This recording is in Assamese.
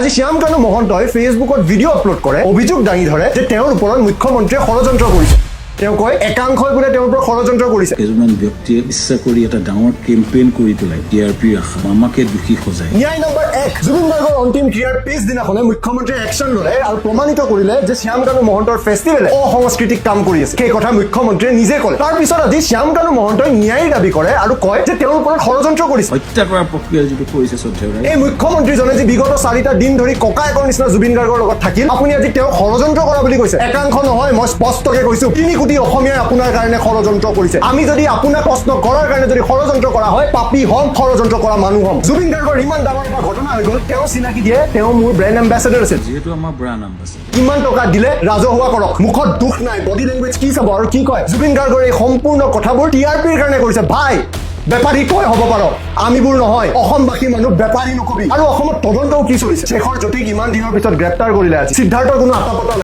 আজি শ্যামকানু মহন্তই ফেচবুকত ভিডিঅ' আপলোড কৰে অভিযোগ দাঙি ধৰে যে তেওঁৰ ওপৰত মুখ্যমন্ত্ৰীয়ে ষড়যন্ত্ৰ কৰিছে তেওঁ কয় একাংশই বোলে তেওঁৰ ওপৰত ষড়যন্ত্ৰ কৰিছে এজন ব্যক্তিয়ে ইচ্ছা কৰি এটা ডাঙৰ কেম্পেইন কৰি পেলাই টিআৰপি ৰাখা আমাকে দোষী সজায় ন্যায় নম্বৰ 1 জুবিন গাৰ্গৰ অন্তিম ক্ৰিয়াৰ পিছদিনাখনে মুখ্যমন্ত্ৰীয়ে একশ্যন ল'লে আৰু প্ৰমাণিত কৰিলে যে শ্যামকানু মহন্তৰ ফেষ্টিভেলে অসাংস্কৃতিক কাম কৰি আছে সেই কথা মুখ্যমন্ত্ৰীয়ে নিজে ক'লে তাৰ পিছত আজি শ্যামকানু মহন্তই ন্যায় দাবী কৰে আৰু কয় যে তেওঁৰ ওপৰত ষড়যন্ত্ৰ কৰিছে হত্যা কৰাৰ প্ৰক্ৰিয়া যিটো কৰিছে শ্ৰদ্ধেয় এই মুখ্যমন্ত্ৰীজনে যি বিগত 4টা দিন ধৰি ককায়েকৰ নিচিনা জুবিন গাৰ্গৰ লগত থাকিল আপুনি আজি তেওঁ ষড়যন্ত্ৰ কৰা বুলি কৈছে একাংশ নহয় মই স্পষ্টকৈ কৈছো 3 কোটি অসমীয়াই আপোনাৰ কাৰণে ষড়যন্ত্ৰ কৰিছে আমি যদি আপোনাক প্ৰশ্ন কৰাৰ কাৰণে যদি ষড়যন্ত্ৰ কৰা হয় পাপী হম ষড়যন্ত্ৰ কৰা মানুহ হম জুবিন গাৰ্গৰ ইমান ডাঙৰ এটা ঘটনা হৈ গ'ল তেওঁ চিনাকি দিয়ে তেওঁ মোৰ ব্ৰেণ্ড এম্বেছাডৰ আছিল যিহেতু আমাৰ ব্ৰাণ্ড এম্বেছাডৰ কিমান টকা দিলে ৰাজহুৱা কৰক মুখত দুখ নাই বডি লেংগুৱেজ কি চাব আৰু কি কয় জুবিন গাৰ্গৰ এই সম্পূৰ্ণ কথাবোৰ টিআৰপিৰ কাৰণে কৰিছে ভাই বেপাৰী কয় হ'ব পাৰ আমিবোৰ নহয় অসমবাসী মানুহ বেপাৰী নকবি আৰু অসমত তদন্তও কি চলিছে শেখৰ জ্যোতিক ইমান দিনৰ পিছত গ্ৰেপ্তাৰ কৰিলে আজি সিদ্ধাৰ্থৰ কোনো আতাপতা